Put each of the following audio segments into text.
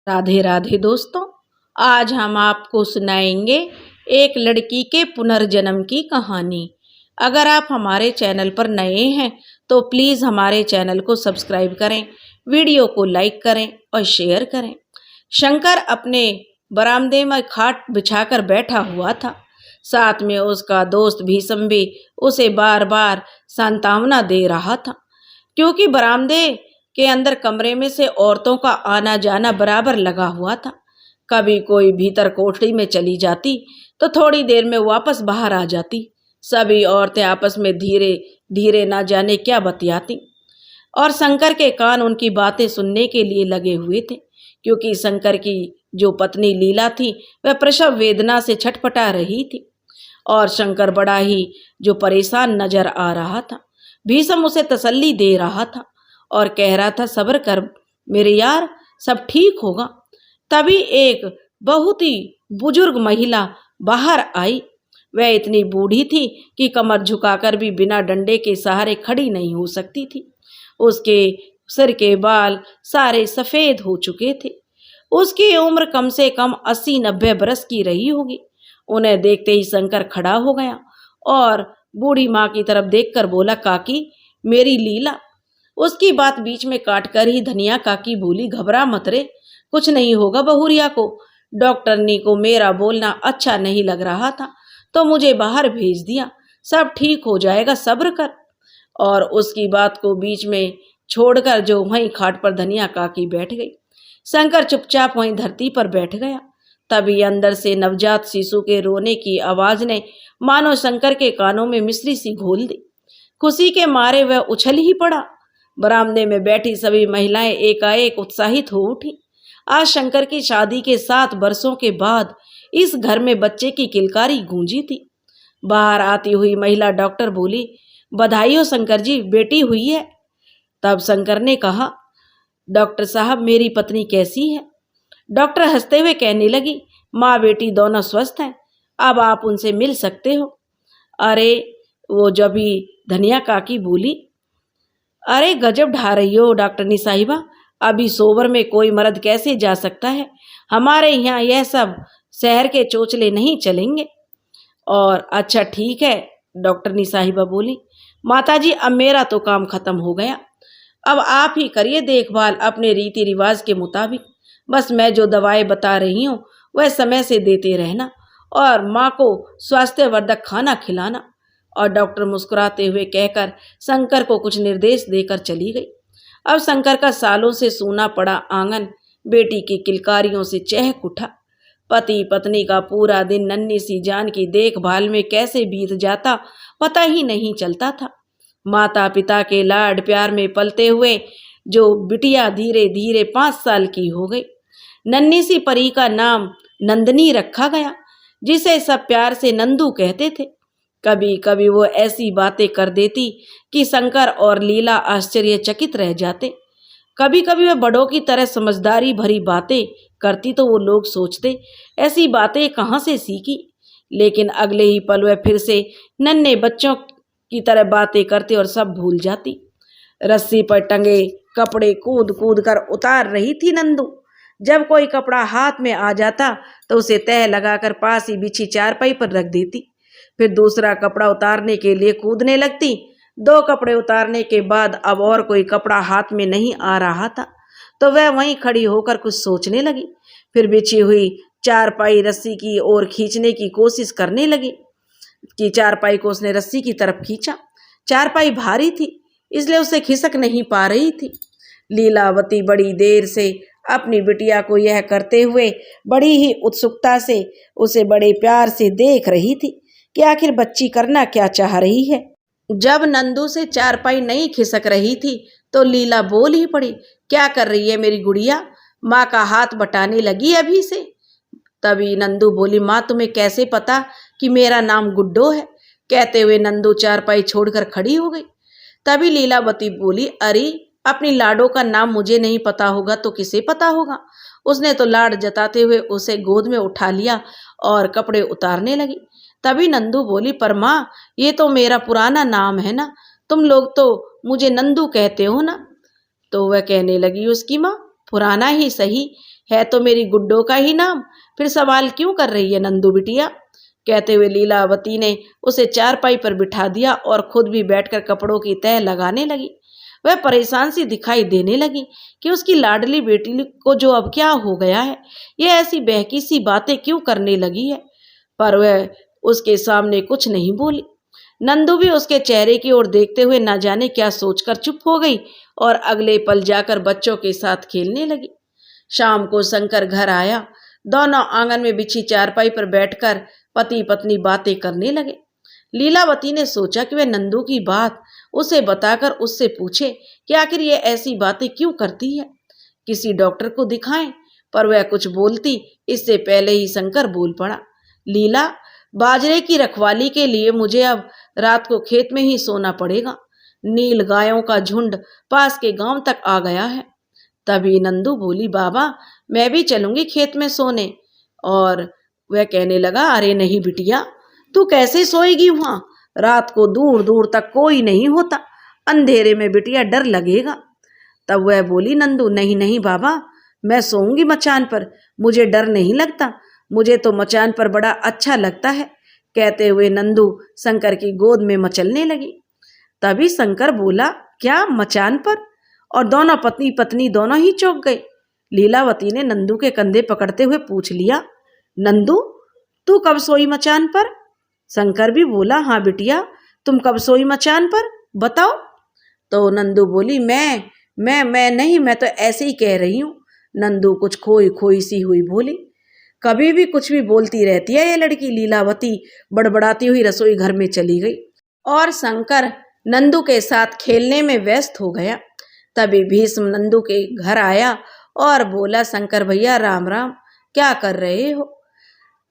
राधे राधे दोस्तों, आज हम आपको सुनाएंगे एक लड़की के पुनर्जन्म की कहानी। अगर आप हमारे चैनल पर नए हैं तो प्लीज़ हमारे चैनल को सब्सक्राइब करें, वीडियो को लाइक करें और शेयर करें। शंकर अपने बरामदे में खाट बिछाकर बैठा हुआ था। साथ में उसका दोस्त भीष्म भी उसे बार बार सांत्वना दे रहा था, क्योंकि बरामदे के अंदर कमरे में से औरतों का आना जाना बराबर लगा हुआ था। कभी कोई भीतर कोठरी में चली जाती तो थोड़ी देर में वापस बाहर आ जाती। सभी औरतें आपस में धीरे धीरे ना जाने क्या बतियाती, और शंकर के कान उनकी बातें सुनने के लिए लगे हुए थे, क्योंकि शंकर की जो पत्नी लीला थी वह प्रसव वेदना से छटपटा रही थी और शंकर बड़ा ही जो परेशान नजर आ रहा था। भीष्म उसे तसल्ली दे रहा था और कह रहा था, सब्र कर मेरे यार, सब ठीक होगा। तभी एक बहुत ही बुजुर्ग महिला बाहर आई। वह इतनी बूढ़ी थी कि कमर झुकाकर भी बिना डंडे के सहारे खड़ी नहीं हो सकती थी। उसके सिर के बाल सारे सफ़ेद हो चुके थे। उसकी उम्र कम से कम 80-90 बरस की रही होगी। उन्हें देखते ही शंकर खड़ा हो गया और बूढ़ी माँ की तरफ देखकर बोला, काकी मेरी लीला। उसकी बात बीच में काटकर ही धनिया काकी बोली, घबरा मत रे, कुछ नहीं होगा बहुरिया को। डॉक्टरनी को मेरा बोलना अच्छा नहीं लग रहा था तो मुझे बाहर भेज दिया, सब ठीक हो जाएगा, सब्र कर। और उसकी बात को बीच में छोड़कर जो वहीं खाट पर धनिया काकी बैठ गई। शंकर चुपचाप वहीं धरती पर बैठ गया। तभी अंदर से नवजात शिशु के रोने की आवाज ने मानो शंकर के कानों में मिश्री सी घोल दी। खुशी के मारे वह उछल ही पड़ा। बरामदे में बैठी सभी महिलाएं एकाएक उत्साहित हो उठी। आज शंकर की शादी के 7 वर्षों के बाद इस घर में बच्चे की किलकारी गूंजी थी। बाहर आती हुई महिला डॉक्टर बोली, बधाई हो शंकर जी, बेटी हुई है। तब शंकर ने कहा, डॉक्टर साहब मेरी पत्नी कैसी है? डॉक्टर हंसते हुए कहने लगी, माँ बेटी दोनों स्वस्थ हैं, अब आप उनसे मिल सकते हो। अरे वो जब ही धनिया काकी बोली, अरे गजब ढा रही हो डॉक्टरनी साहिबा, अभी सोबर में कोई मर्द कैसे जा सकता है? हमारे यहाँ यह सब शहर के चोचले नहीं चलेंगे। और अच्छा ठीक है, डॉक्टरनी साहिबा बोली, माताजी अब मेरा तो काम खत्म हो गया, अब आप ही करिए देखभाल अपने रीति रिवाज के मुताबिक। बस मैं जो दवाएं बता रही हूँ वह समय से देते रहना और माँ को स्वास्थ्यवर्धक खाना खिलाना। और डॉक्टर मुस्कुराते हुए कहकर शंकर को कुछ निर्देश देकर चली गई। अब शंकर का सालों से सूना पड़ा आंगन बेटी की किलकारियों से चहक उठा। पति पत्नी का पूरा दिन नन्ही सी जान की देखभाल में कैसे बीत जाता पता ही नहीं चलता था। माता पिता के लाड प्यार में पलते हुए जो बिटिया धीरे धीरे 5 साल की हो गई। नन्ही सी परी का नाम नंदनी रखा गया, जिसे सब प्यार से नंदू कहते थे। कभी कभी वो ऐसी बातें कर देती कि शंकर और लीला आश्चर्यचकित रह जाते। कभी कभी वह बड़ों की तरह समझदारी भरी बातें करती तो वो लोग सोचते ऐसी बातें कहाँ से सीखी। लेकिन अगले ही पल वह फिर से नन्हे बच्चों की तरह बातें करती और सब भूल जाती। रस्सी पर टंगे कपड़े कूद कूद कर उतार रही थी नंदू। जब कोई कपड़ा हाथ में आ जाता तो उसे तह लगाकर पास ही बिछी चारपाई पर रख देती। फिर दूसरा कपड़ा उतारने के लिए कूदने लगती। 2 कपड़े उतारने के बाद अब और कोई कपड़ा हाथ में नहीं आ रहा था तो वह वहीं खड़ी होकर कुछ सोचने लगी। फिर बिछी हुई चारपाई रस्सी की ओर खींचने की कोशिश करने लगी कि चारपाई को उसने रस्सी की तरफ खींचा। चारपाई भारी थी इसलिए उसे खिसक नहीं पा रही थी। लीलावती बड़ी देर से अपनी बिटिया को यह करते हुए बड़ी ही उत्सुकता से उसे बड़े प्यार से देख रही थी कि आखिर बच्ची करना क्या चाह रही है। जब नंदू से चारपाई नहीं खिसक रही थी तो लीला बोल ही पड़ी, क्या कर रही है मेरी गुड़िया? माँ का हाथ बटाने लगी अभी से। तभी नंदू बोली, माँ तुम्हें कैसे पता कि मेरा नाम गुड्डो है? कहते हुए नंदू चारपाई छोड़कर खड़ी हो गई। तभी लीलावती बोली, अरे अपनी लाडो का नाम मुझे नहीं पता होगा तो किसे पता होगा? उसने तो लाड जताते हुए उसे गोद में उठा लिया और कपड़े उतारने लगी। तभी नंदू बोली, पर माँ ये तो मेरा पुराना नाम है ना, तुम लोग तो मुझे नंदू कहते हो ना। तो वह कहने लगी, उसकी माँ पुराना ही सही, है तो मेरी गुड्डो का ही नाम, फिर सवाल क्यों कर रही है नंदू बिटिया। कहते हुए लीलावती ने उसे चारपाई पर बिठा दिया और खुद भी बैठकर कपड़ों की तह लगाने लगी। वह परेशान सी दिखाई देने लगी कि उसकी लाडली बेटी को जो अब क्या हो गया है, यह ऐसी बहकी सी बातें क्यों करने लगी है। पर वह उसके सामने कुछ नहीं बोली। नंदू भी उसके चेहरे की ओर देखते हुए न जाने क्या सोचकर चुप हो गई और अगले पल जाकर बच्चों के साथ खेलने लगी। शाम को शंकर घर आया। दोनों आंगन में बिछी चारपाई पर बैठकर पति पत्नी बातें करने लगे। लीलावती ने सोचा कि वह नंदू की बात उसे बताकर उससे पूछे कि आखिर ये ऐसी बातें क्यों करती है, किसी डॉक्टर को दिखाएं। पर वह कुछ बोलती इससे पहले ही शंकर बोल पड़ा। लीला, बाजरे की रखवाली के लिए मुझे अब रात को खेत में ही सोना पड़ेगा। नील गायों का झुंड पास के गांव तक आ गया है। तभी नंदू बोली, बाबा मैं भी चलूंगी खेत में सोने। और वह कहने लगा, अरे नहीं बिटिया, तू कैसे सोएगी वहां, रात को दूर दूर तक कोई नहीं होता, अंधेरे में बिटिया डर लगेगा। तब वह बोली, नंदू नहीं नहीं बाबा, मैं सोऊंगी मचान पर, मुझे डर नहीं लगता, मुझे तो मचान पर बड़ा अच्छा लगता है। कहते हुए नंदू शंकर की गोद में मचलने लगी। तभी शंकर बोला, क्या मचान पर? और दोनों पत्नी पत्नी दोनों ही चौंक गए। लीलावती ने नंदू के कंधे पकड़ते हुए पूछ लिया, नंदू तू कब सोई मचान पर? शंकर भी बोला, हाँ बिटिया, तुम कब सोई मचान पर, बताओ। तो नंदू बोली, मैं नहीं, मैं तो ऐसे ही कह रही हूँ। नंदू कुछ खोई खोई सी हुई बोली। कभी भी कुछ भी बोलती रहती है ये लड़की। लीलावती बड़बड़ाती हुई रसोई घर में चली गई और शंकर नंदू के साथ खेलने में व्यस्त हो गया। तभी भीष्म नंदू के घर आया और बोला, शंकर भैया राम राम, क्या कर रहे हो?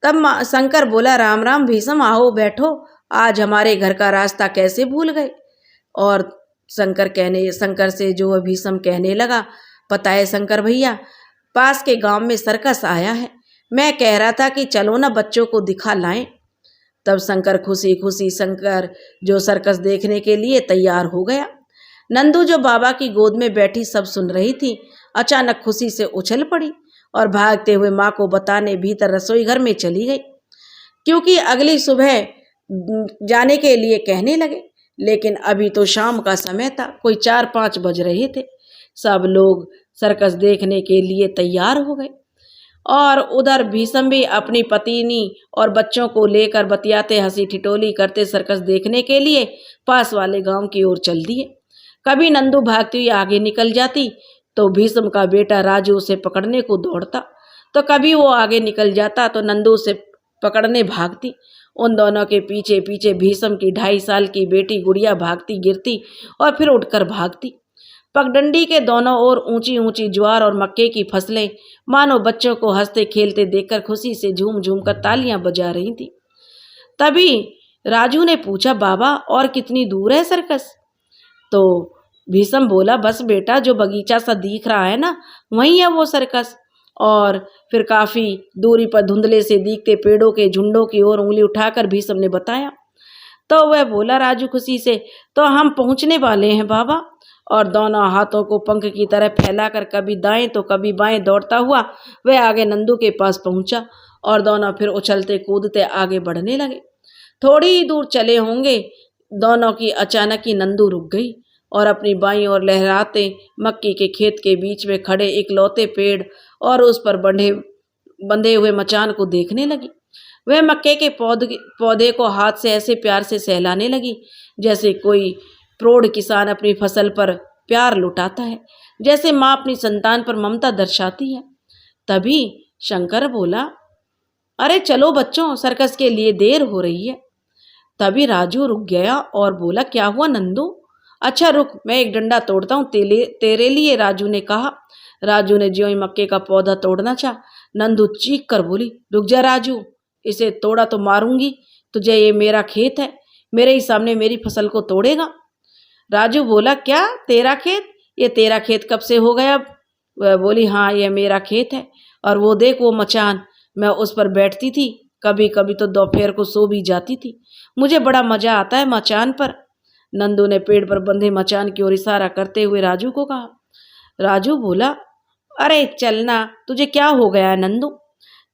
तब शंकर बोला, राम राम भीष्म, आओ बैठो, आज हमारे घर का रास्ता कैसे भूल गए? और शंकर से जो भीष्म कहने लगा, पता है शंकर भैया, पास के गांव में सर्कस आया है, मैं कह रहा था कि चलो ना बच्चों को दिखा लाएं। तब शंकर जो सर्कस देखने के लिए तैयार हो गया। नंदू जो बाबा की गोद में बैठी सब सुन रही थी, अचानक खुशी से उछल पड़ी और भागते हुए माँ को बताने भीतर रसोई घर में चली गई, क्योंकि अगली सुबह जाने के लिए कहने लगे। लेकिन अभी तो शाम का समय था, कोई 4-5 बज रहे थे। सब लोग सर्कस देखने के लिए तैयार हो गए और उधर भीष्म भी अपनी पत्नी और बच्चों को लेकर बतियाते हंसी ठिठोली करते सर्कस देखने के लिए पास वाले गांव की ओर चल दिए। कभी नंदू भागती हुई आगे निकल जाती तो भीष्म का बेटा राजू उसे पकड़ने को दौड़ता, तो कभी वो आगे निकल जाता तो नंदू उसे पकड़ने भागती। उन दोनों के पीछे पीछे भीष्म की 2.5 साल की बेटी गुड़िया भागती गिरती और फिर उठकर भागती। पगडंडी के दोनों ओर ऊंची ऊंची ज्वार और मक्के की फसलें मानो बच्चों को हंसते खेलते देखकर खुशी से झूम झूम कर तालियां बजा रही थी। तभी राजू ने पूछा, बाबा और कितनी दूर है सर्कस? तो भीष्म बोला, बस बेटा, जो बगीचा सा दिख रहा है ना, वहीं है वो सर्कस। और फिर काफी दूरी पर धुंधले से दिखते पेड़ों के झुंडों की ओर उंगली उठाकर भीष्म ने बताया। तो वह बोला राजू खुशी से, तो हम पहुंचने वाले हैं बाबा। और दोनों हाथों को पंख की तरह फैलाकर कभी दाएं तो कभी बाएं दौड़ता हुआ वह आगे नंदू के पास पहुंचा और दोनों फिर उछलते कूदते आगे बढ़ने लगे। थोड़ी ही दूर चले होंगे, दोनों की अचानक ही नंदू रुक गई और अपनी बाईं ओर लहराते मक्की के खेत के बीच में खड़े इकलौते पेड़ और उस पर बंधे हुए मचान को देखने लगी। वह मक्के के पौधे को हाथ से ऐसे प्यार से सहलाने लगी जैसे कोई प्रौढ़ किसान अपनी फसल पर प्यार लुटाता है, जैसे माँ अपनी संतान पर ममता दर्शाती है। तभी शंकर बोला, अरे चलो बच्चों, सर्कस के लिए देर हो रही है। तभी राजू रुक गया और बोला, क्या हुआ नंदू? अच्छा रुक, मैं एक डंडा तोड़ता हूँ तेरे लिए, राजू ने कहा। राजू ने ज्यों ही मक्के का पौधा तोड़ना चाहा, नंदू चीख कर बोली, रुक जा राजू, इसे तोड़ा तो मारूंगी तुझे, ये मेरा खेत है, मेरे ही सामने मेरी फसल को तोड़ेगा। राजू बोला, क्या तेरा खेत? ये तेरा खेत कब से हो गया? वह बोली, हाँ ये मेरा खेत है, और वो देख वो मचान, मैं उस पर बैठती थी, कभी कभी तो दोपहर को सो भी जाती थी, मुझे बड़ा मजा आता है मचान पर। नंदू ने पेड़ पर बंधे मचान की ओर इशारा करते हुए राजू को कहा। राजू बोला, अरे चलना, तुझे क्या हो गया नंदू।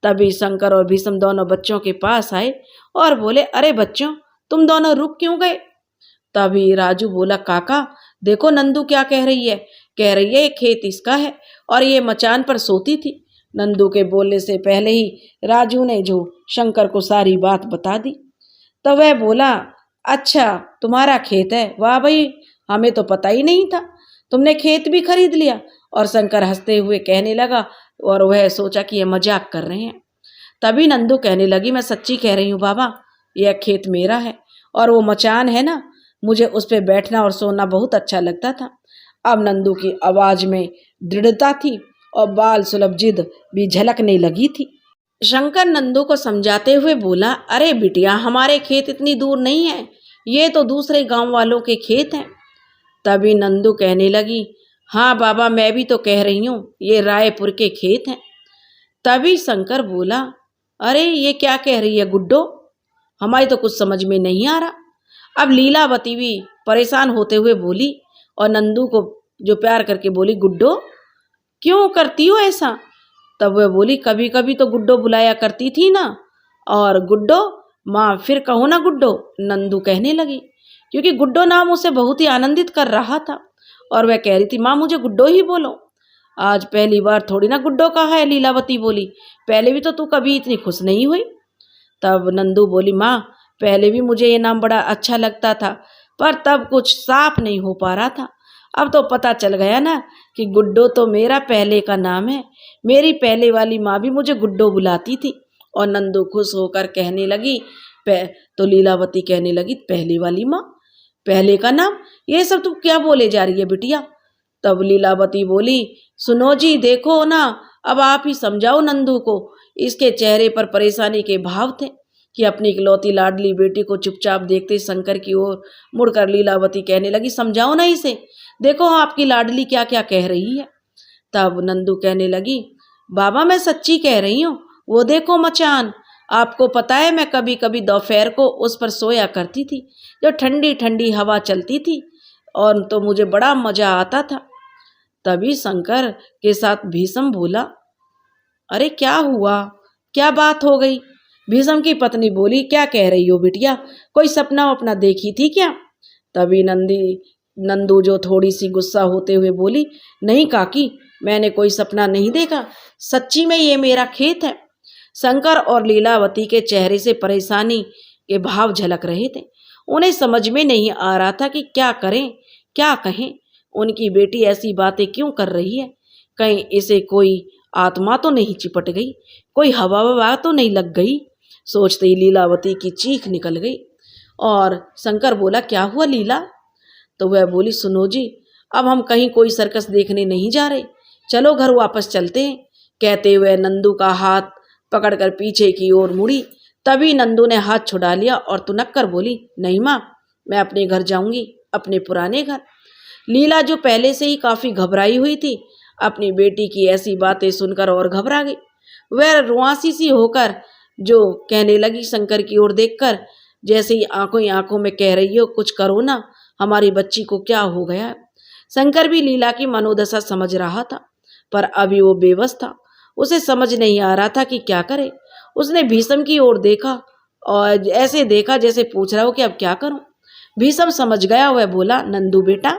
तभी शंकर और भीष्म दोनों बच्चों के पास आए और बोले, अरे बच्चों, तुम दोनों रुक क्यों गए। तभी राजू बोला, काका देखो नंदू क्या कह रही है। कह रही है ये खेत इसका है और ये मचान पर सोती थी। नंदू के बोलने से पहले ही राजू ने जो शंकर को सारी बात बता दी। तो वह बोला, अच्छा तुम्हारा खेत है, वाह भाई, हमें तो पता ही नहीं था, तुमने खेत भी खरीद लिया। और शंकर हंसते हुए कहने लगा, और वह सोचा कि ये मजाक कर रहे हैं। तभी नंदू कहने लगी, मैं सच्ची कह रही हूँ बाबा, यह खेत मेरा है और वो मचान है ना, मुझे उस पर बैठना और सोना बहुत अच्छा लगता था। अब नंदू की आवाज में दृढ़ता थी और बाल सुलभ जिद भी झलकने लगी थी। शंकर नंदू को समझाते हुए बोला, अरे बिटिया, हमारे खेत इतनी दूर नहीं है, ये तो दूसरे गांव वालों के खेत हैं। तभी नंदू कहने लगी, हाँ बाबा, मैं भी तो कह रही हूँ, ये रायपुर के खेत हैं। तभी शंकर बोला, अरे ये क्या कह रही है गुड्डो, हमारी तो कुछ समझ में नहीं आ रहा। अब लीलावती भी परेशान होते हुए बोली और नंदू को जो प्यार करके बोली, गुड्डो क्यों करती हो ऐसा। तब वह बोली, कभी कभी तो गुड्डो बुलाया करती थी ना, और गुड्डो माँ फिर कहो ना गुड्डो, नंदू कहने लगी, क्योंकि गुड्डो नाम उसे बहुत ही आनंदित कर रहा था और वह कह रही थी, माँ मुझे गुड्डो ही बोलो। आज पहली बार थोड़ी ना गुड्डो कहा है, लीलावती बोली, पहले भी तो तू कभी इतनी खुश नहीं हुई। तब नंदू बोली, माँ पहले भी मुझे ये नाम बड़ा अच्छा लगता था, पर तब कुछ साफ नहीं हो पा रहा था। अब तो पता चल गया ना कि गुड्डो तो मेरा पहले का नाम है, मेरी पहले वाली माँ भी मुझे गुड्डो बुलाती थी। और नंदू खुश होकर कहने लगी, तो लीलावती कहने लगी, पहली वाली माँ, पहले का नाम, ये सब तू क्या बोले जा रही है बिटिया। तब लीलावती बोली, सुनो जी, देखो ना, अब आप ही समझाओ नंदू को। इसके चेहरे पर परेशानी के भाव थे कि अपनी इकलौती लाडली बेटी को चुपचाप देखते शंकर की ओर मुड़कर लीलावती कहने लगी, समझाओ ना इसे, देखो आपकी लाडली क्या क्या कह रही है। तब नंदू कहने लगी, बाबा मैं सच्ची कह रही हूँ, वो देखो मचान, आपको पता है मैं कभी कभी दोपहर को उस पर सोया करती थी, जो ठंडी ठंडी हवा चलती थी और तो मुझे बड़ा मजा आता था। तभी शंकर के साथ भीष्म बोला, अरे क्या हुआ, क्या बात हो गई। भीष्म की पत्नी बोली, क्या कह रही हो बिटिया, कोई सपना वपना देखी थी क्या। तभी नंदू जो थोड़ी सी गुस्सा होते हुए बोली, नहीं काकी, मैंने कोई सपना नहीं देखा, सच्ची में ये मेरा खेत है। शंकर और लीलावती के चेहरे से परेशानी के भाव झलक रहे थे। उन्हें समझ में नहीं आ रहा था कि क्या करें क्या कहें। उनकी बेटी ऐसी बातें क्यों कर रही है, कहीं इसे कोई आत्मा तो नहीं चिपट गई, कोई हवा ववा तो नहीं लग गई। सोचते ही लीलावती की चीख निकल गई और शंकर बोला, क्या हुआ लीला। तो वह बोली, सुनो जी, अब हम कहीं कोई सर्कस देखने नहीं जा रहे, चलो घर वापस चलते हैं। कहते हुए नंदू का हाथ पकड़कर पीछे की ओर मुड़ी। तभी नंदू ने हाथ छुड़ा लिया और तुनक कर बोली, नहीं माँ, मैं अपने घर जाऊंगी, अपने पुराने घर। लीला जो पहले से ही काफी घबराई हुई थी, अपनी बेटी की ऐसी बातें सुनकर और घबरा गई। वह रुआसी सी होकर जो कहने लगी शंकर की ओर देखकर, जैसे ही आंखों ही आंखों में कह रही हो, कुछ करो ना, हमारी बच्ची को क्या हो गया। शंकर भी लीला की मनोदशा समझ रहा था, पर अभी वो बेबस था, उसे समझ नहीं आ रहा था कि क्या करे। उसने भीष्म की ओर देखा और ऐसे देखा जैसे पूछ रहा हो कि अब क्या करूं। भीष्म समझ गया, वह बोला, नंदू बेटा,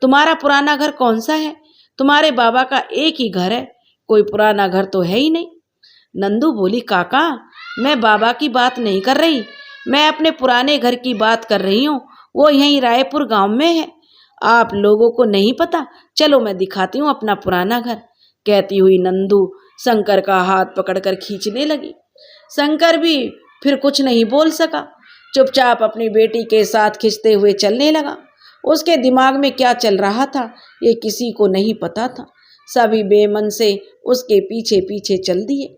तुम्हारा पुराना घर कौन सा है, तुम्हारे बाबा का एक ही घर है, कोई पुराना घर तो है ही नहीं। नंदू बोली, काका मैं बाबा की बात नहीं कर रही, मैं अपने पुराने घर की बात कर रही हूँ, वो यहीं रायपुर गांव में है, आप लोगों को नहीं पता, चलो मैं दिखाती हूँ अपना पुराना घर। कहती हुई नंदू शंकर का हाथ पकड़कर खींचने लगी। शंकर भी फिर कुछ नहीं बोल सका, चुपचाप अपनी बेटी के साथ खींचते हुए चलने लगा। उसके दिमाग में क्या चल रहा था ये किसी को नहीं पता था, सभी बेमन से उसके पीछे पीछे चल दिए।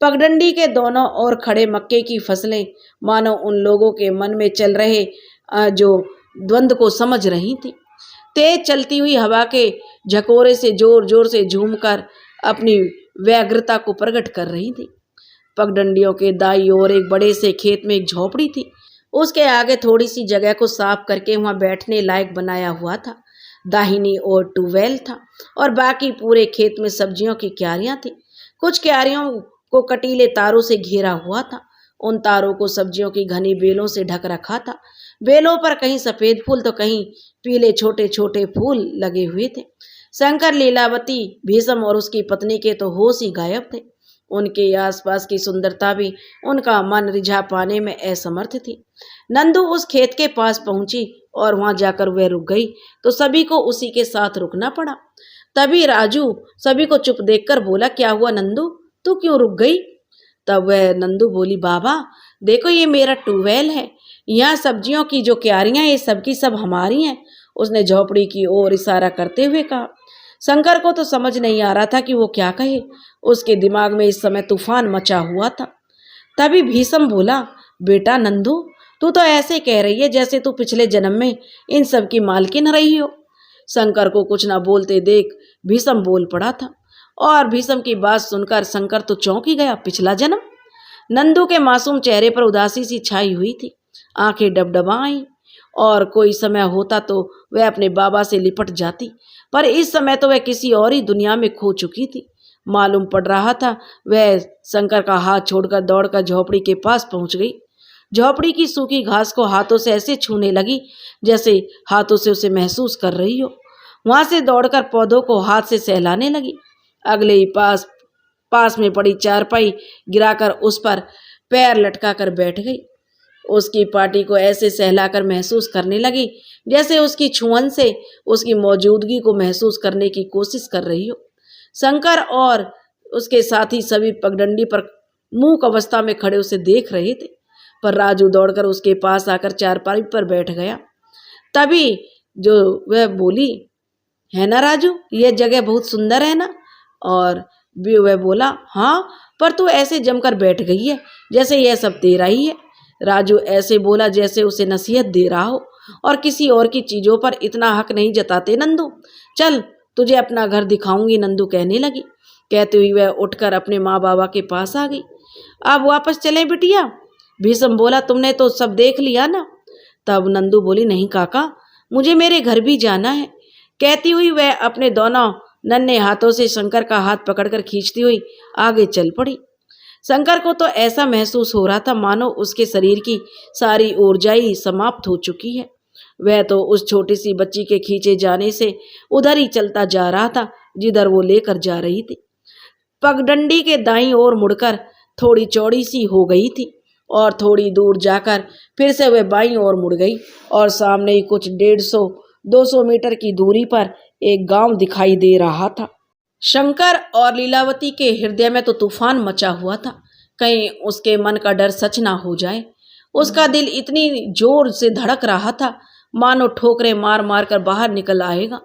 पगडंडी के दोनों ओर खड़े मक्के की फसलें मानो उन लोगों के मन में चल रहे जो द्वंद्व को समझ रही थी। तेज चलती हुई हवा के झकोरे से जोर जोर से झूमकर अपनी व्यग्रता को प्रकट कर रही थी। पगडंडियों के दाईं ओर एक बड़े से खेत में एक झोपड़ी थी, उसके आगे थोड़ी सी जगह को साफ करके वहां बैठने लायक बनाया हुआ था। दाहिनी ओर ट्यूबवेल था और बाकी पूरे खेत में सब्जियों की क्यारियां थी। कुछ क्यारियों को कटीले तारों से घेरा हुआ था। उन तारों को सब्जियों की घनी बेलों से ढक रखा था। बेलों पर कहीं सफेद फूल तो कहीं पीले छोटे छोटे फूल लगे हुए थे। शंकर, लीलावती, भीष्म और उसकी पत्नी के तो होश ही गायब थे। उनके आसपास की सुंदरता भी उनका मन रिझा पाने में असमर्थ थी। नंदू उस खेत के पास पहुंची और वहां जाकर वह रुक गई तो सभी को उसी के साथ रुकना पड़ा। तभी राजू सभी को चुप देखकर बोला, क्या हुआ नंदू, तू क्यों रुक गई? तब वह नंदू बोली, बाबा देखो ये मेरा ट्यूबवेल है, यहाँ सब्जियों की जो क्यारियां ये सब की सब हमारी हैं। उसने झोपड़ी की ओर इशारा करते हुए कहा। शंकर को तो समझ नहीं आ रहा था कि वो क्या कहे। उसके दिमाग में इस समय तूफान मचा हुआ था। तभी भीष्म बोला, बेटा नंदू, तू तो ऐसे कह रही है जैसे तू पिछले जन्म में इन सब की मालकिन रही हो। शंकर को कुछ ना बोलते देख भीष्म बोल पड़ा था और भीष्म की बात सुनकर शंकर तो चौंक ही गया। पिछला जन्म? नंदू के मासूम चेहरे पर उदासी सी छाई हुई थी, आंखें डबडबा आई और कोई समय होता तो वह अपने बाबा से लिपट जाती, पर इस समय तो वह किसी और ही दुनिया में खो चुकी थी। मालूम पड़ रहा था वह शंकर का हाथ छोड़कर दौड़कर झोपड़ी के पास पहुंच गई। झोपड़ी की सूखी घास को हाथों से ऐसे छूने लगी जैसे हाथों से उसे महसूस कर रही हो। वहां से दौड़कर पौधों को हाथ से सहलाने लगी। अगले ही पास में पड़ी चारपाई गिराकर उस पर पैर लटकाकर बैठ गई। उसकी पार्टी को ऐसे सहलाकर महसूस करने लगी जैसे उसकी छुअन से उसकी मौजूदगी को महसूस करने की कोशिश कर रही हो। शंकर और उसके साथी सभी पगडंडी पर मूक अवस्था में खड़े उसे देख रहे थे, पर राजू दौड़कर उसके पास आकर चारपाई पर बैठ गया। तभी जो वह बोली, है ना राजू, यह जगह बहुत सुंदर है ना? और भी वह बोला, हाँ, पर तू ऐसे जमकर बैठ गई है जैसे यह सब तेरा ही है। राजू ऐसे बोला जैसे उसे नसीहत दे रहा हो, और किसी और की चीजों पर इतना हक नहीं जताते नंदू। चल तुझे अपना घर दिखाऊंगी, नंदू कहने लगी। कहते हुए वह उठकर अपने माँ बाबा के पास आ गई। अब वापस चले बिटिया? भीष्म बोला, तुमने तो सब देख लिया ना? तब नंदू बोली, नहीं काका, मुझे मेरे घर भी जाना है। कहती हुई वह अपने दोनों नन्हे हाथों से शंकर का हाथ पकड़कर खींचती हुई आगे चल पड़ी। शंकर को तो ऐसा महसूस हो रहा था मानो उसके शरीर की सारी ऊर्जा ही समाप्त हो चुकी है। वह तो उस छोटी सी बच्ची के खींचे जाने से उधर ही चलता जा रहा था जिधर वो लेकर जा रही थी। पगडंडी के दाईं ओर मुड़कर थोड़ी चौड़ी सी हो गई थी और थोड़ी दूर जाकर फिर से वह बाईं ओर मुड़ गई और सामने ही कुछ 150-200 मीटर की दूरी पर एक गांव दिखाई दे रहा था। शंकर और लीलावती के हृदय में तो तूफान मचा हुआ था, कहीं उसके मन का डर सच ना हो जाए। उसका दिल इतनी जोर से धड़क रहा था मानो ठोकरें मार मार कर बाहर निकल आएगा।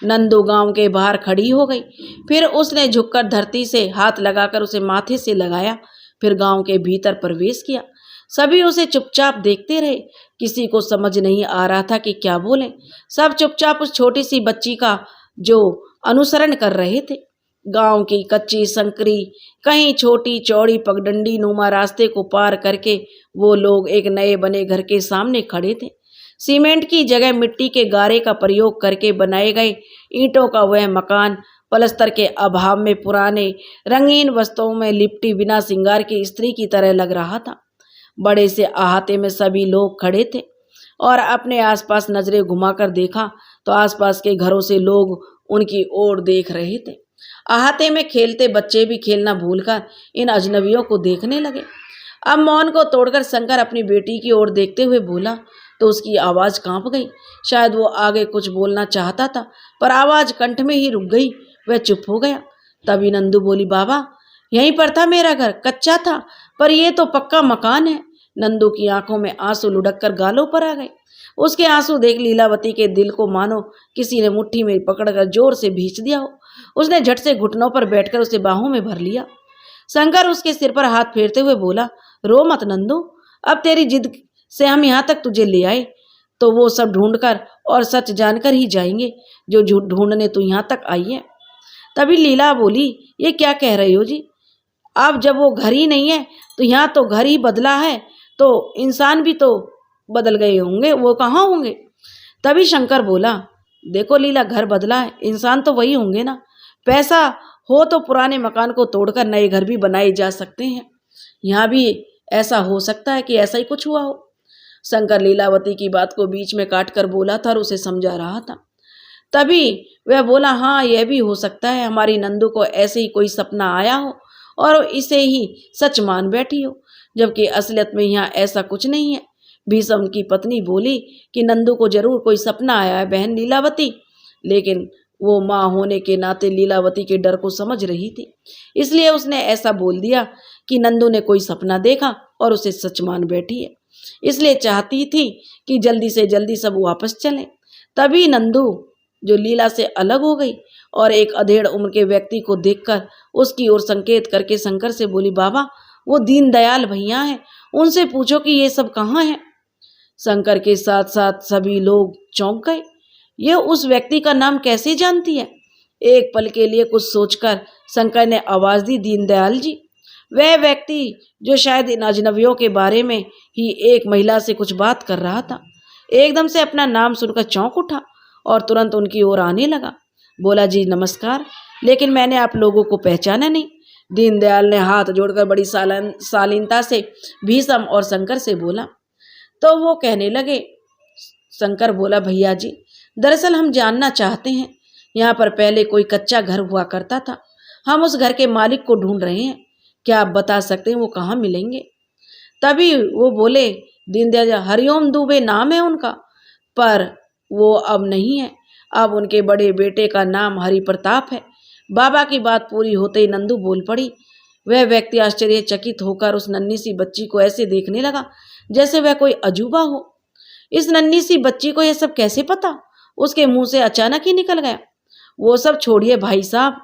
नंदू गांव के बाहर खड़ी हो गई, फिर उसने झुककर धरती से हाथ लगाकर उसे माथे से लगाया, फिर गांव के भीतर प्रवेश किया। सभी उसे चुपचाप देखते रहे, किसी को समझ नहीं आ रहा था कि क्या बोलें। सब चुपचाप उस छोटी सी बच्ची का जो अनुसरण कर रहे थे। गांव की कच्ची संकरी कहीं छोटी चौड़ी पगडंडी नुमा रास्ते को पार करके वो लोग एक नए बने घर के सामने खड़े थे। सीमेंट की जगह मिट्टी के गारे का प्रयोग करके बनाए गए ईंटों का वह मकान पलस्तर के अभाव में पुराने रंगीन वस्त्रों में लिपटी बिना श्रृंगार की स्त्री की तरह लग रहा था। बड़े से अहाते में सभी लोग खड़े थे और अपने आसपास नजरें घुमाकर देखा तो आसपास के घरों से लोग उनकी ओर देख रहे थे। अहाते में खेलते बच्चे भी खेलना भूलकर इन अजनबियों को देखने लगे। अब मौन को तोड़कर शंकर अपनी बेटी की ओर देखते हुए बोला तो उसकी आवाज कांप गई। शायद वो आगे कुछ बोलना चाहता था पर आवाज कंठ में ही रुक गई, वह चुप हो गया। तभी नंदू बोली, बाबा यहीं पर था मेरा घर, कच्चा था पर यह तो पक्का मकान है। नंदू की आंखों में आंसू लुढ़क कर गालों पर आ गए। उसके आंसू देख लीलावती के दिल को मानो किसी ने मुट्ठी में पकड़कर जोर से भींच दिया हो। उसने झट से घुटनों पर बैठकर उसे बाहों में भर लिया। शंकर उसके सिर पर हाथ फेरते हुए बोला, रो मत नंदू, अब तेरी जिद से हम यहाँ तक तुझे ले आए तो वो सब ढूंढकर और सच जानकर ही जाएंगे जो झूठ ढूंढने तू यहाँ तक आई है। तभी लीला बोली, ये क्या कह रही हो जी? अब जब वो घर ही नहीं है तो यहाँ तो घर ही बदला है, तो इंसान भी तो बदल गए होंगे, वो कहाँ होंगे? तभी शंकर बोला, देखो लीला, घर बदला है, इंसान तो वही होंगे ना। पैसा हो तो पुराने मकान को तोड़कर नए घर भी बनाए जा सकते हैं। यहाँ भी ऐसा हो सकता है कि ऐसा ही कुछ हुआ हो। शंकर लीलावती की बात को बीच में काट कर बोला था और उसे समझा रहा था। तभी वह बोला, हाँ यह भी हो सकता है, हमारी नंदू को ऐसे ही कोई सपना आया हो और इसे ही सच मान बैठी हो, जबकि असलियत में यहाँ ऐसा कुछ नहीं है। भीष्म की पत्नी बोली कि नंदू को जरूर कोई सपना आया है बहन लीलावती, लेकिन वो माँ होने के नाते लीलावती के डर को समझ रही थी, इसलिए उसने ऐसा बोल दिया कि नंदू ने कोई सपना देखा और उसे सच मान बैठी है, इसलिए चाहती थी कि जल्दी से जल्दी सब वापस चलें। तभी नंदू जो लीला से अलग हो गई और एक अधेड़ उम्र के व्यक्ति को देखकर उसकी ओर संकेत करके शंकर से बोली, बाबा वो दीनदयाल भैया हैं, उनसे पूछो कि ये सब कहाँ है। शंकर के साथ साथ सभी लोग चौंक गए। ये उस व्यक्ति का नाम कैसे जानती है? एक पल के लिए कुछ सोचकर शंकर ने आवाज दी, दीनदयाल जी। वह व्यक्ति जो शायद इन अजनबियों के बारे में ही एक महिला से कुछ बात कर रहा था, एकदम से अपना नाम सुनकर चौंक उठा और तुरंत उनकी ओर आने लगा। बोला, जी नमस्कार, लेकिन मैंने आप लोगों को पहचाना नहीं। दीनदयाल ने हाथ जोड़कर बड़ी शालीनता से भीष्म और शंकर से बोला। तो वो कहने लगे, शंकर बोला, भैया जी दरअसल हम जानना चाहते हैं, यहाँ पर पहले कोई कच्चा घर हुआ करता था, हम उस घर के मालिक को ढूंढ रहे हैं, क्या आप बता सकते हैं वो कहाँ मिलेंगे? तभी वो बोले, दीनदयाल, हरिओम दुबे नाम है उनका, पर वो अब नहीं है, अब उनके बड़े बेटे का नाम हरि प्रताप है। बाबा की बात पूरी होते ही नंदू बोल पड़ी। वह व्यक्ति आश्चर्यचकित होकर उस नन्ही सी बच्ची को ऐसे देखने लगा जैसे वह कोई अजूबा हो। इस नन्ही सी बच्ची को यह सब कैसे पता? उसके मुंह से अचानक ही निकल गया। वो सब छोड़िए भाई साहब,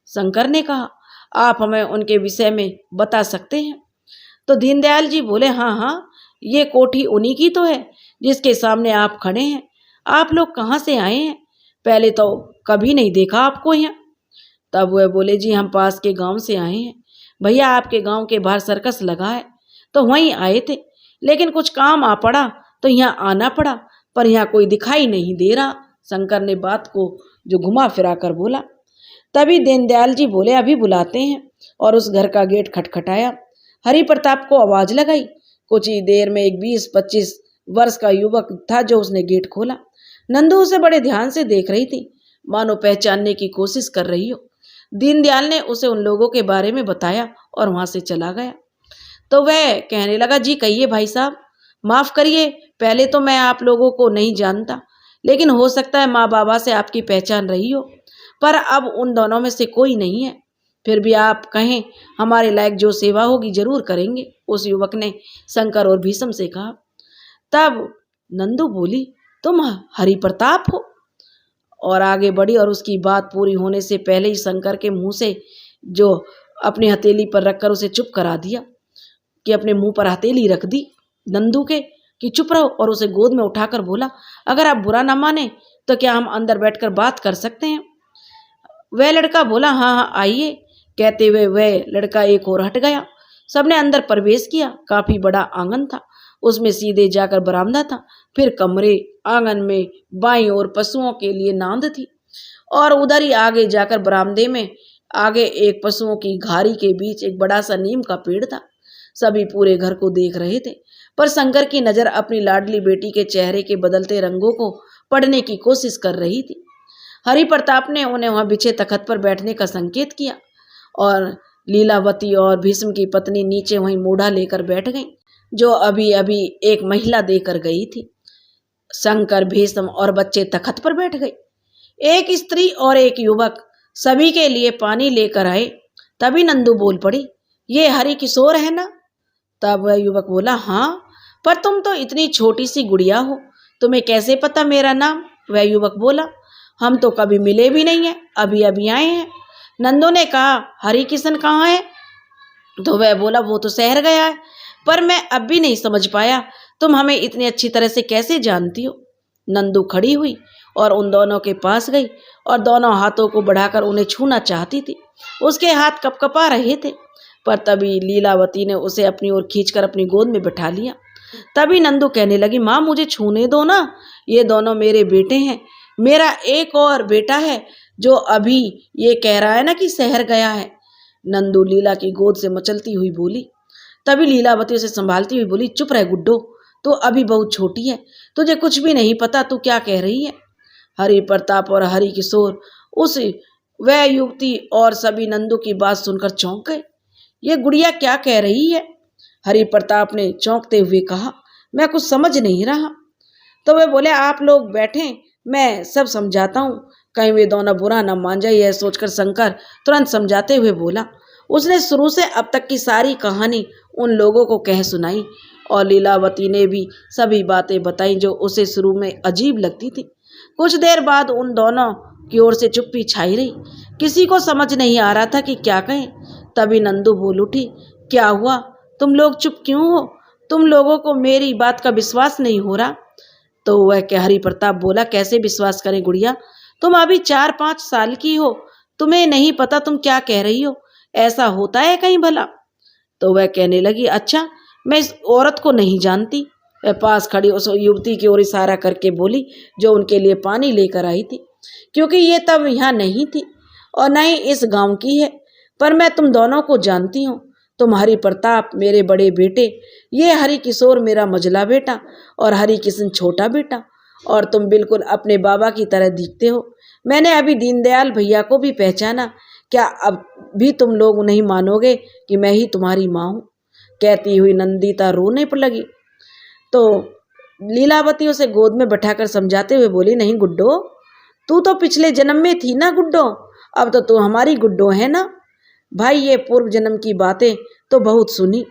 शंकर ने कहा, आप हमें उनके विषय में बता सकते हैं? तो दीनदयाल जी बोले, हाँ हाँ, ये कोठी उन्हीं की तो है जिसके सामने आप खड़े हैं। आप लोग कहाँ से आए हैं? पहले तो कभी नहीं देखा आपको यहाँ। तब वह बोले, जी हम पास के गांव से आए हैं भैया, आपके गांव के बाहर सर्कस लगा है तो वहीं आए थे, लेकिन कुछ काम आ पड़ा तो यहाँ आना पड़ा, पर यहाँ कोई दिखाई नहीं दे रहा। शंकर ने बात को जो घुमा फिरा कर बोला। तभी दीनदयाल जी बोले, अभी बुलाते हैं, और उस घर का गेट खटखटाया। हरि प्रताप को आवाज लगाई। कुछ ही देर में एक 20-25 वर्ष का युवक था जो उसने गेट खोला। नंदू उसे बड़े ध्यान से देख रही थी, मानो पहचानने की कोशिश कर रही हो। दीनदयाल ने उसे उन लोगों के बारे में बताया और वहां से चला गया। तो वह कहने लगा, जी कहिए भाई साहब, माफ करिए, पहले तो मैं आप लोगों को नहीं जानता, लेकिन हो सकता है माँ बाबा से आपकी पहचान रही हो, पर अब उन दोनों में से कोई नहीं है। फिर भी आप कहें, हमारे लायक जो सेवा होगी जरूर करेंगे, उस युवक ने शंकर और भीष्म से कहा। तब नंदू बोली, तुम हरि प्रताप हो? और आगे बढ़ी और उसकी बात पूरी होने से पहले ही शंकर के मुंह से जो अपनी हथेली पर रखकर उसे चुप करा दिया, कि अपने मुंह पर हथेली रख दी नंदू के कि चुप रहो, और उसे गोद में उठाकर बोला, अगर आप बुरा ना माने तो क्या हम अंदर बैठकर बात कर सकते हैं? वह लड़का बोला, हाँ हाँ आइए। कहते हुए वह लड़का एक और हट गया। सबने अंदर प्रवेश किया। काफी बड़ा आंगन था, उसमें सीधे जाकर बरामदा था, फिर कमरे, आंगन में बाईं ओर पशुओं के लिए नांद थी, और उधर ही आगे जाकर बरामदे में आगे एक पशुओं की घारी के बीच एक बड़ा सा नीम का पेड़ था। सभी पूरे घर को देख रहे थे, पर शंकर की नजर अपनी लाडली बेटी के चेहरे के बदलते रंगों को पढ़ने की कोशिश कर रही थी। हरि प्रताप ने उन्हें वहां बिछे तखत पर बैठने का संकेत किया, और लीलावती और भीष्म की पत्नी नीचे वहीं मूढ़ा लेकर बैठ गईं, जो अभी अभी एक महिला देकर गई थी। शंकर, भीष्म और बच्चे तखत पर बैठ गए। एक स्त्री और एक युवक सभी के लिए पानी लेकर आए। तभी नंदू बोल पड़ी, ये हरि किशोर है ना? तब वह युवक बोला, हाँ, पर तुम तो इतनी छोटी सी गुड़िया हो, तुम्हें कैसे पता मेरा नाम? वह युवक बोला, हम तो कभी मिले भी नहीं है, अभी अभी आए हैं। नंदू ने कहा, हरि किशन कहाँ है? तो वह बोला, वो तो शहर गया है, पर मैं अब भी नहीं समझ पाया तुम हमें इतनी अच्छी तरह से कैसे जानती हो? नंदू खड़ी हुई और उन दोनों के पास गई और दोनों हाथों को बढ़ाकर उन्हें छूना चाहती थी। उसके हाथ कपकपा रहे थे, पर तभी लीलावती ने उसे अपनी ओर खींचकर अपनी गोद में बिठा लिया। तभी नंदू कहने लगी, माँ मुझे छूने दो ना, ये दोनों मेरे बेटे हैं, मेरा एक और बेटा है जो अभी ये कह रहा है ना कि शहर गया है। नंदू लीला की गोद से मचलती हुई बोली। तभी लीलावती उसे संभालती हुई बोली, चुप रह गुड्डो, तू अभी बहुत छोटी है, तुझे कुछ भी नहीं पता, तू क्या कह रही है। हरि प्रताप और हरि किशोर, उस वह युवती और सभी नंदू की बात सुनकर चौंक गए। ये गुड़िया क्या कह रही है? हरि प्रताप ने चौंकते हुए कहा, मैं कुछ समझ नहीं रहा। तो वे बोले, आप लोग बैठे, मैं सब समझाता हूँ, कहीं वे दोनों बुरा न मान जाए। यह सोचकर शंकर तुरंत समझाते हुए बोला। उसने शुरू से अब तक की सारी कहानी उन लोगों को कह सुनाई और लीलावती ने भी सभी बातें बताई जो उसे शुरू में अजीब लगती थी। कुछ देर बाद उन दोनों की ओर से चुप्पी छाई रही। किसी को समझ नहीं आ रहा था कि क्या कहें। तभी नंदू बोल उठी, क्या हुआ, तुम लोग चुप क्यों हो? तुम लोगों को मेरी बात का विश्वास नहीं हो रहा? तो वह क्या हरि प्रताप बोला, कैसे विश्वास करें गुड़िया, तुम अभी 4-5 साल की हो, तुम्हें नहीं पता तुम क्या कह रही हो? ऐसा होता है कहीं भला? तो वह कहने लगी, अच्छा, मैं इस औरत को नहीं जानती। वह पास खड़ी उस युवती की ओर इशारा करके बोली जो उनके लिए पानी लेकर आई थी, क्योंकि ये तब यहाँ नहीं थी और न ही इस गांव की है, पर मैं तुम दोनों को जानती हूँ। तुम हरि प्रताप मेरे बड़े बेटे, ये हरि किशोर मेरा मझला बेटा और हरि किशन छोटा बेटा, और तुम बिल्कुल अपने बाबा की तरह दिखते हो। मैंने अभी दीनदयाल भैया को भी पहचाना। क्या अब भी तुम लोग नहीं मानोगे कि मैं ही तुम्हारी माँ हूँ? कहती हुई नंदिता रोने पर लगी। तो लीलावती उसे गोद में बैठाकर समझाते हुए बोली, नहीं गुड्डो, तू तो पिछले जन्म में थी ना गुड्डो, अब तो तू हमारी गुड्डो है ना। भाई ये पूर्व जन्म की बातें तो बहुत सुनी,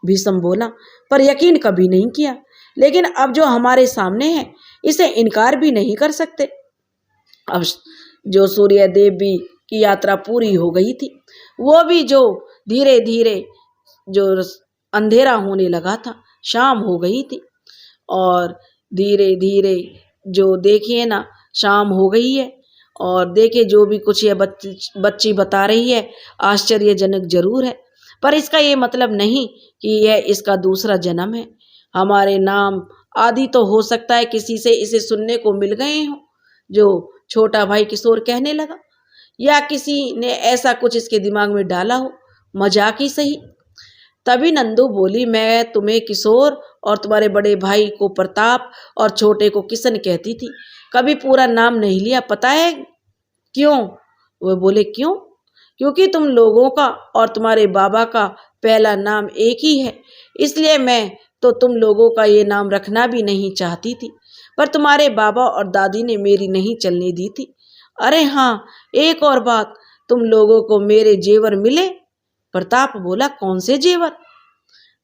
भीष्म बोला, पर यकीन कभी नहीं किया। लेकिन अब जो हमारे सामने है इसे इनकार भी नहीं कर सकते। अब जो सूर्य देव भी की यात्रा पूरी हो गई थी, वो भी जो धीरे धीरे जो अंधेरा होने लगा था, शाम हो गई थी और धीरे धीरे जो देखिए ना शाम हो गई है। और देखे जो भी कुछ यह बच्ची बता रही है आश्चर्यजनक जरूर है, पर इसका ये मतलब नहीं कि यह इसका दूसरा जन्म है। हमारे नाम आदि तो हो सकता है किसी से इसे सुनने को मिल गए हों, जो छोटा भाई किशोर कहने लगा, या किसी ने ऐसा कुछ इसके दिमाग में डाला हो, मजाक ही सही। तभी नंदू बोली, मैं तुम्हें किशोर और तुम्हारे बड़े भाई को प्रताप और छोटे को किशन कहती थी, कभी पूरा नाम नहीं लिया। पता है क्यों? वो बोले, क्यों? क्योंकि तुम लोगों का और तुम्हारे बाबा का पहला नाम एक ही है, इसलिए मैं तो तुम लोगों का ये नाम रखना भी नहीं चाहती थी, पर तुम्हारे बाबा और दादी ने मेरी नहीं चलने दी थी। अरे हाँ, एक और बात, तुम लोगों को मेरे जेवर मिले? प्रताप बोला, कौन से जेवर?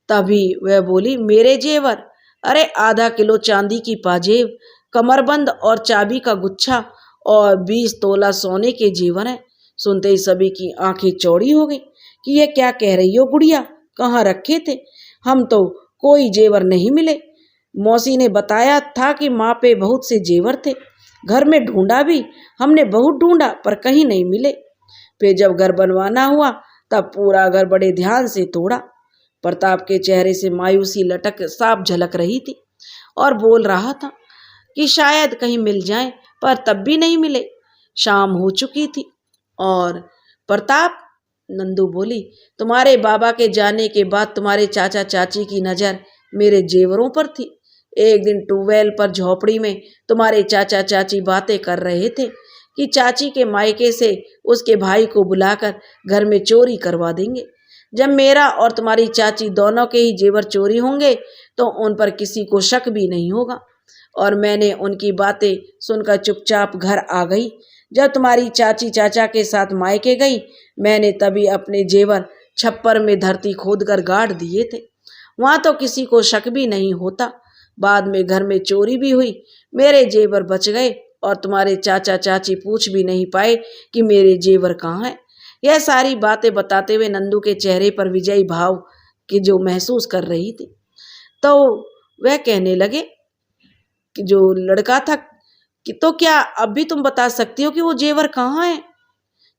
तभी वह बोली, मेरे जेवर, अरे आधा किलो चांदी की पाजेब, कमरबंद और चाबी का गुच्छा और 20 तोला सोने के जेवर हैं। सुनते ही सभी की आंखें चौड़ी हो गई कि यह क्या कह रही हो गुड़िया, कहाँ रखे थे? हम तो कोई जेवर नहीं मिले। मौसी ने बताया था कि माँ पे बहुत से जेवर थे, घर में ढूंढा भी, हमने बहुत ढूंढा पर कहीं नहीं मिले। फिर जब घर बनवाना हुआ तब पूरा घर बड़े ध्यान से तोड़ा। प्रताप के चेहरे से मायूसी लटक साफ झलक रही थी और बोल रहा था कि शायद कहीं मिल जाए, पर तब भी नहीं मिले। शाम हो चुकी थी और प्रताप, नंदू बोली, तुम्हारे बाबा के जाने के बाद तुम्हारे चाचा चाची की नज़र मेरे जेवरों पर थी। एक दिन ट्यूबवेल पर झोपड़ी में तुम्हारे चाचा चाची बातें कर रहे थे कि चाची के मायके से उसके भाई को बुलाकर घर में चोरी करवा देंगे। जब मेरा और तुम्हारी चाची दोनों के ही जेवर चोरी होंगे तो उन पर किसी को शक भी नहीं होगा। और मैंने उनकी बातें सुनकर चुपचाप घर आ गई। जब तुम्हारी चाची चाचा के साथ मायके गई, मैंने तभी अपने जेवर छप्पर में धरती खोदकर गाड़ दिए थे। वहाँ तो किसी को शक भी नहीं होता। बाद में घर में चोरी भी हुई, मेरे जेवर बच गए और तुम्हारे चाचा चाची पूछ भी नहीं पाए कि मेरे जेवर कहाँ हैं। यह सारी बातें बताते हुए नंदू के चेहरे पर विजयी भाव की जो महसूस कर रही थी, तो वह कहने लगे कि जो लड़का था कि तो क्या अब भी तुम बता सकती हो कि वो जेवर कहाँ है?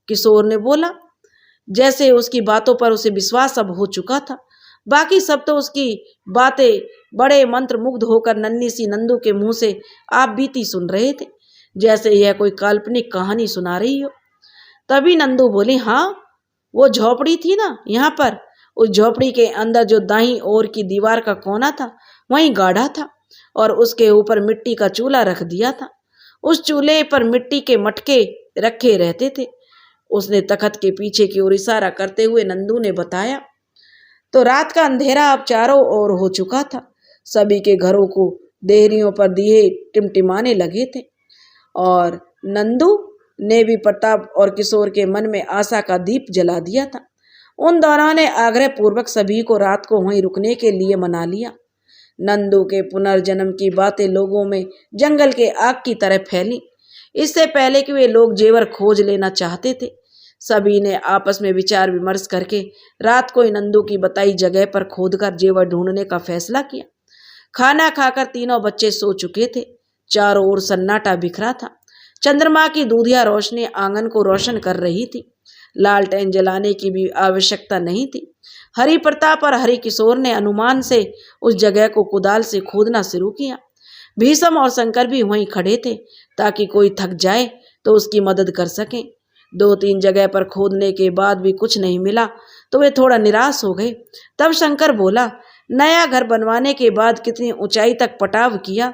किशोर ने बोला, जैसे उसकी बातों पर उसे विश्वास अब हो चुका था। बाकी सब तो उसकी बातें बड़े मंत्र मुग्ध होकर नन्ही सी नंदू के मुंह से आप बीती सुन रहे थे। जैसे यह कोई काल्पनिक कहानी सुना रही हो। तभी नंदू बोली, हाँ वो झोपड़ी थी ना यहाँ पर, उस झोपड़ी के अंदर जो दाईं ओर की दीवार का कोना था वहीं गाढ़ा था और उसके ऊपर मिट्टी का चूल्हा रख दिया था। उस चूल्हे पर मिट्टी के मटके रखे रहते थे। उसने तखत के पीछे की ओर इशारा करते हुए नंदू ने बताया। तो रात का अंधेरा अब चारों ओर हो चुका था। सभी के घरों को देहरियों पर दिए टिमटिमाने लगे थे और नंदू ने भी प्रताप और किशोर के मन में आशा का दीप जला दिया था। उन दोनों ने आग्रह पूर्वक सभी को रात को वहीं रुकने के लिए मना लिया। नंदू के पुनर्जन्म की बातें लोगों में जंगल के आग की तरह फैली। इससे पहले कि वे लोग जेवर खोज लेना चाहते थे, सभी ने आपस में विचार विमर्श करके रात को नंदू की बताई जगह पर खोदकर जेवर ढूंढने का फैसला किया। खाना खाकर तीनों बच्चे सो चुके थे। चारों ओर सन्नाटा बिखरा था। चंद्रमा की दूधिया रोशनी आंगन को रोशन कर रही थी। लालटेन जलाने की भी आवश्यकता नहीं थी। हरि प्रताप और हरि किशोर ने अनुमान से उस जगह को कुदाल से खोदना शुरू किया। भीष्म और शंकर भी वहीं खड़े थे ताकि कोई थक जाए तो उसकी मदद कर सकें। 2-3 जगह पर खोदने के बाद भी कुछ नहीं मिला तो वे थोड़ा निराश हो गए। तब शंकर बोला, नया घर बनवाने के बाद कितनी ऊंचाई तक पटाव किया?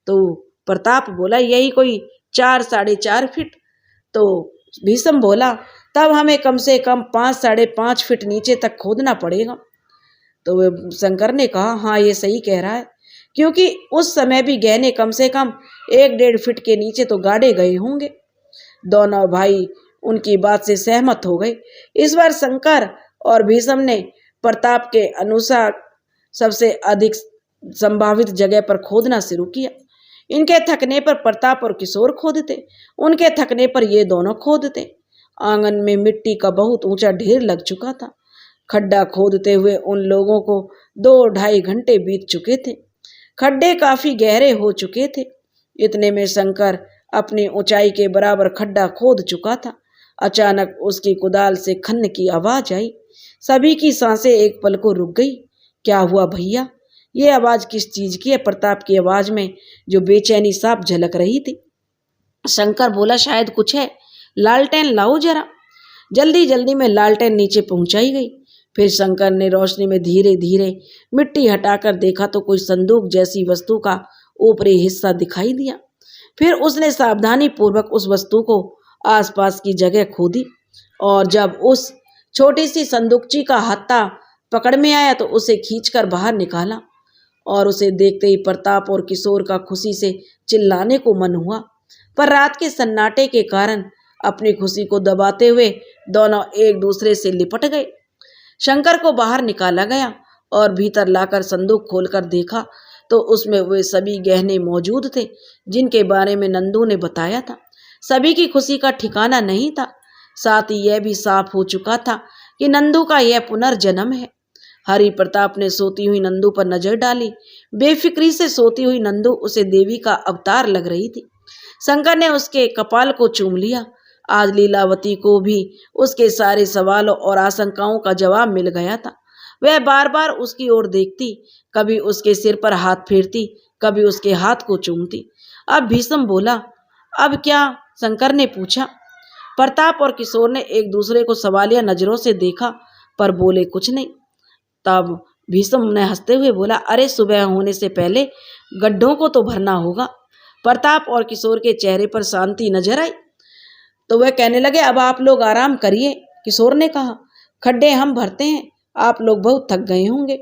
तो प्रताप बोला, यही कोई 4-4.5 फीट। तो भीष्म बोला, तब हमें कम से कम 5-5.5 फीट नीचे तक खोदना पड़ेगा। तो वे शंकर ने कहा, हाँ ये सही कह रहा है, क्योंकि उस समय भी गहने कम से कम 1-1.5 फीट के नीचे तो गाड़े गए होंगे। दोनों भाई उनकी बात से सहमत हो गए। इस बार शंकर और भीष्म ने प्रताप के अनुसार सबसे अधिक संभावित जगह पर खोदना शुरू किया। इनके थकने पर प्रताप और किशोर खोदते, उनके थकने पर ये दोनों खोदते। आंगन में मिट्टी का बहुत ऊंचा ढेर लग चुका था। खड्डा खोदते हुए उन लोगों को 2-2.5 घंटे बीत चुके थे। खड्डे काफी गहरे हो चुके थे। इतने में शंकर अपनी ऊंचाई के बराबर खड्डा खोद चुका था। अचानक उसकी कुदाल से खन्न की आवाज आई। सभी की सांसें एक पल को रुक गई। क्या हुआ भैया? ये आवाज किस चीज की है? प्रताप की आवाज में जो बेचैनी साफ झलक रही थी। शंकर बोला, शायद कुछ है, लालटेन लाओ जरा। जल्दी जल्दी में लालटेन नीचे पहुंचाई गई। फिर शंकर ने रोशनी में धीरे धीरे मिट्टी हटाकर देखा तो कोई संदूक जैसी वस्तु का ऊपरी हिस्सा दिखाई दिया। फिर उसने सावधानी पूर्वक उस वस्तु को आसपास की जगह खोदी और जब उस छोटी सी संदूकची का हत्था पकड़ में आया तो उसे खींचकर बाहर निकाला और उसे देखते ही प्रताप और किशोर का खुशी से चिल्लाने को मन हुआ, पर रात के सन्नाटे के कारण अपनी खुशी को दबाते हुए दोनों एक दूसरे से लिपट गए। शंकर को बाहर निकाला गया और भीतर लाकर संदूक खोलकर देखा तो उसमें वे सभी गहने मौजूद थे जिनके बारे में नंदू ने बताया था। सभी की खुशी का ठिकाना नहीं था। साथ ही यह भी साफ हो चुका था कि नंदू का यह पुनर्जन्म है। हरि प्रताप ने सोती हुई नंदू पर नजर डाली। बेफिक्री से सोती हुई नंदू उसे देवी का अवतार लग रही थी। शंकर ने उसके कपाल को चूम लिया। आज लीलावती को भी उसके सारे सवालों और आशंकाओं का जवाब मिल गया था। वह बार बार उसकी ओर देखती, कभी उसके सिर पर हाथ फेरती, कभी उसके हाथ को चूमती। अब भीष्म बोला, अब क्या? शंकर ने पूछा। प्रताप और किशोर ने एक दूसरे को सवालिया नजरों से देखा पर बोले कुछ नहीं। तब भीष्म ने हंसते हुए बोला, अरे सुबह होने से पहले गड्ढों को तो भरना होगा। प्रताप और किशोर के चेहरे पर शांति नजर आई तो वह कहने लगे, अब आप लोग आराम करिए। किशोर ने कहा, खड्डे हम भरते हैं, आप लोग बहुत थक गए होंगे।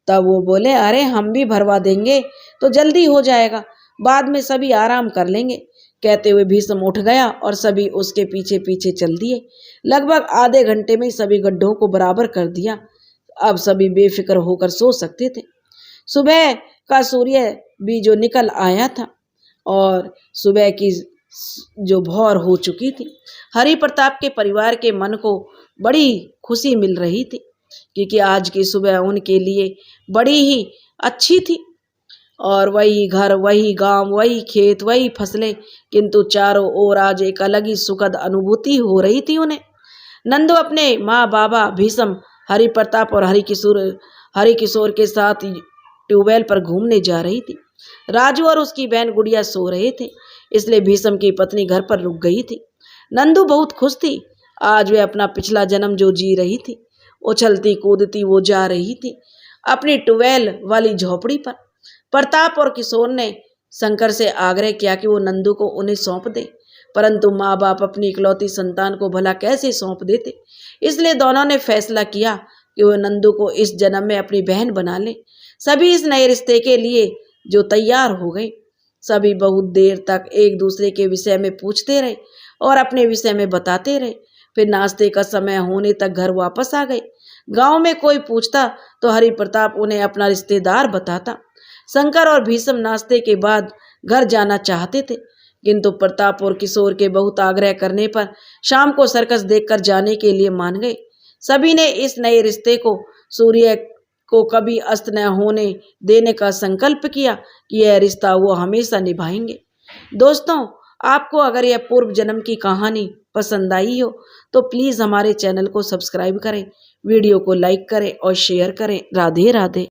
तब वो बोले, अरे हम भी भरवा देंगे तो जल्दी हो जाएगा, बाद में सभी आराम कर लेंगे। कहते हुए भीष्म उठ गया और सभी उसके पीछे पीछे चल दिए। लगभग आधे घंटे में सभी गड्ढों को बराबर कर दिया। अब सभी बेफिक्र होकर सो सकते थे। सुबह का सूर्य भी जो निकल आया था और सुबह की जो भौर हो चुकी थी। हरि प्रताप के परिवार के मन को बड़ी खुशी मिल रही थी क्योंकि आज की सुबह उनके लिए बड़ी ही अच्छी थी। और वही घर, वही गांव, वही खेत, वही फसलें, किंतु चारों ओर आज एक अलग ही सुखद अनुभूति हो रही थी उन्हें। नंदू अपने माँ बाबा भीष्म, हरि प्रताप और हरि किशोर के साथ ट्यूबवेल पर घूमने जा रही थी। राजू और उसकी बहन गुड़िया सो रहे थे, इसलिए भीष्म की पत्नी घर पर रुक गई थी। नंदू बहुत खुश थी। आज वे अपना पिछला जन्म जो जी रही थी, उछलती कूदती वो जा रही थी अपनी ट्यूबवेल वाली झोपड़ी पर। प्रताप और किशोर ने शंकर से आग्रह किया कि वो नंदू को उन्हें सौंप दे, परंतु माँ बाप अपनी इकलौती संतान को भला कैसे सौंप देते। इसलिए दोनों ने फैसला किया कि वो नंदू को इस जन्म में अपनी बहन बना ले। सभी इस नए रिश्ते के लिए जो तैयार हो गए। सभी बहुत देर तक एक दूसरे के विषय में पूछते रहे और अपने विषय में बताते रहे। फिर नाश्ते का समय होने तक घर वापस आ गए। गांव में कोई पूछता तो हरि प्रताप उन्हें अपना रिश्तेदार बताता। शंकर और भीष्म नाश्ते के बाद घर जाना चाहते थे, किंतु प्रताप और किशोर के बहुत आग्रह करने पर शाम को सर्कस देखकर जाने के लिए मान गए। सभी ने इस नए रिश्ते को सूर्य को कभी अस्त न होने देने का संकल्प किया कि यह रिश्ता वो हमेशा निभाएंगे। दोस्तों, आपको अगर यह पूर्व जन्म की कहानी पसंद आई हो तो प्लीज़ हमारे चैनल को सब्सक्राइब करें, वीडियो को लाइक करें और शेयर करें। राधे राधे।